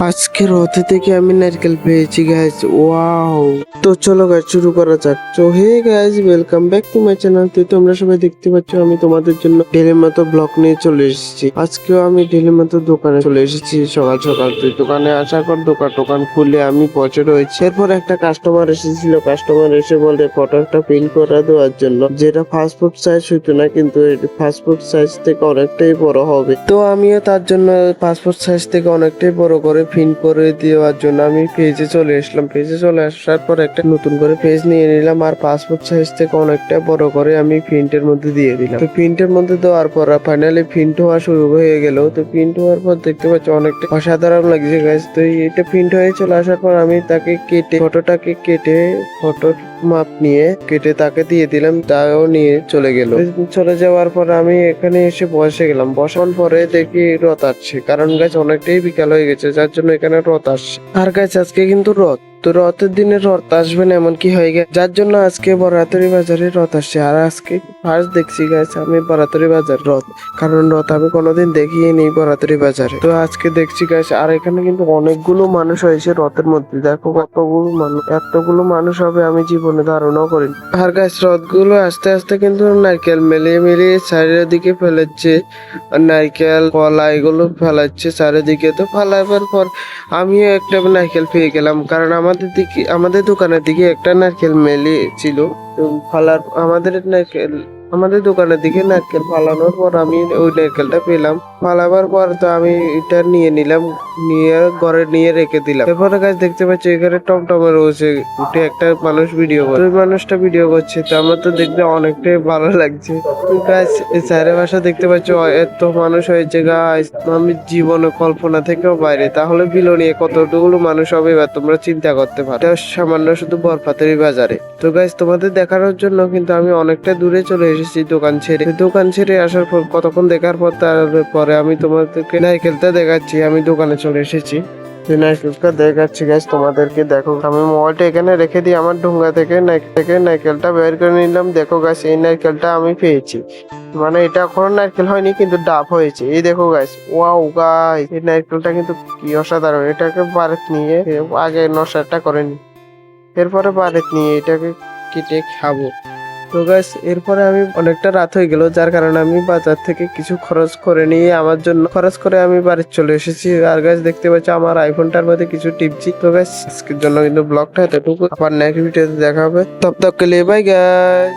আজকে রথে থেকে আমি নারকেল পেয়েছি গাইজ, ওয়াও। তো চলো গাইজ শুরু করা যাক। তো hey guys, welcome back to my channel. তো তোমরা সবাই দেখতে পাচ্ছ আমি তোমাদের জন্য ডেলির মতো ব্লগ নিয়ে চলে এসেছি। আজকেও আমি ডেলির মতো দোকানে চলে এসেছি সকাল সকাল। তো দোকানে আসার পর দোকান খুলে আমি বসে রয়েছি। এরপর একটা কাস্টমার এসেছিল, কাস্টমার এসে বলে ফটো একটা প্রিন্ট করে দেওয়ার জন্য, যেটা ফাস্টফুড সাইজ হইতো না, কিন্তু ফাস্টফুড সাইজ থেকে অনেকটাই বড় হবে। তো আমিও তার জন্য পাসপোর্ট সাইজ থেকে অনেকটাই বড় করে প্রিন্ট করে দেওয়ার জন্য আমি পেজে চলে আসলাম। পেজে চলে আসার পর একটা নতুন করে পেজ নিয়ে নিলাম, আর পাসপোর্ট সাইজ থেকে অনেকটা বড় করে আমি প্রিন্টের মধ্যে দিয়ে দিলাম। তো প্রিন্টের মধ্যে দেওয়ার পর ফাইনালি প্রিন্ট হওয়া শুরু হয়ে গেল। তো প্রিন্ট হওয়ার পর দেখতে পাচ্ছি অনেকটা অসাধারণ লাগছে গাইজ। তো এটা প্রিন্ট হয়ে চলে আসার পর আমি তাকে ফটোটাকে কেটে ফটোর মাপ নিয়ে কেটে তাকে দিয়ে দিলাম, তাও নিয়ে চলে গেল। চলে যাওয়ার পর আমি এখানে এসে বসে গেলাম। বসার পরে দেখি রথ আসছে, কারণ গাছ অনেকটাই বিকাল হয়ে গেছে, যার জন্য এখানে রথ আসছে। আর গাছ আজকে কিন্তু রথ, তো রথের দিনে রথ আসবে না এমন কি হয়ে গেছে, যার জন্য আজকে বরাতরি বাজারে রথ আসছে। আর আজকে ফার্স্ট দেখছি গাছ আমি বরাতরি বাজার রথ, কারণ রথ আমি কোনোদিন দেখিয়ে নেই বরাতরি বাজারে। তো আজকে দেখছি গাছ। আর এখানে কিন্তু অনেকগুলো মানুষ হয়েছে রথের মধ্যে, দেখো কতগুলো মানুষ, এতগুলো মানুষ হবে আমি জীবনে ধারণাও করিনি। আর গাছ রথগুলো আস্তে আস্তে কিন্তু নারকেল মিলিয়ে মিলিয়ে সাইডের দিকে ফেলেছে, নারকেল কলা এগুলো ফেলাচ্ছে চারিদিকে। তো ফেলাবার পর আমিও একটা নারকেল পেয়ে গেলাম, কারণ আমাদের দোকানের দিকে একটা নারকেল মেলে ছিল। তো আমাদের দোকানের দিকে নারকেল ফালানোর পর আমি ওই নারকেলটা পেলাম। ফালাবার পর তো আমি এটা নিয়ে নিলাম, নিয়ে ঘরে নিয়ে রেখে দিলাম। এরপরে গাছ দেখতে পাচ্ছি এখানে টমটমে রয়েছে, উঠে একটা মানুষ ভিডিও করছে। ওই মানুষটা ভিডিও করছে, তো আমার তো দেখতে অনেকটাই ভালো লাগছে। গাছ চারে বাসা দেখতে পাচ্ছ এত মানুষ হয়েছে গাছ, আমি জীবনে কল্পনা থেকেও বাইরে। তাহলে বিলো নিয়ে কতগুলো মানুষ হবে এবার তোমরা চিন্তা করতে পারো। এটা সামান্য শুধু বরপাতারি বাজারে। তো গাছ তোমাদের দেখানোর জন্য কিন্তু আমি অনেকটা দূরে চলে এসেছি দোকান ছেড়ে। দোকান ছেড়ে আসার পর কতক্ষণ দেখার পর তারপরে আমি তোমাদেরকে নারকেলটা দেখাচ্ছি। আমি দোকানে চলে এসেছি, নারকেলটা দেখাচ্ছি গাছ তোমাদেরকে। দেখো আমি মোবাইলটা এখানে রেখে দিই, আমার ঢোঙ্গা থেকে নারকেলটা বের করে নিলাম। দেখো গাছ এই নারকেলটা আমি পেয়েছি, মানে এটা এখনো নারকেল হয়নি কিন্তু ডাব হয়েছে। এই দেখো গাছ, ওয়াও গাছ, এই নারকেলটা কিন্তু কি অসাধারণ। এটাকে বারেত নিয়ে আগে নশাটা করে নি, এরপরে বারেত নিয়ে এটাকে কেটে খাবো। তো গাছ এরপরে আমি অনেকটা রাত হয়ে গেল, যার কারণে আমি বাজার থেকে কিছু খরচ করে নিয়ে আমার জন্য খরচ করে আমি বাড়ি চলে এসেছি। আর গাছ দেখতে পাচ্ছি আমার আইফোনটার মধ্যে কিছু টিপছি। তো গাছ আজকের জন্য কিন্তু ব্লগটা এতটুকু, আবার নেক্সট ভিডিওতে দেখা হবে। তব তক কে লিয়ে বাই গাইস।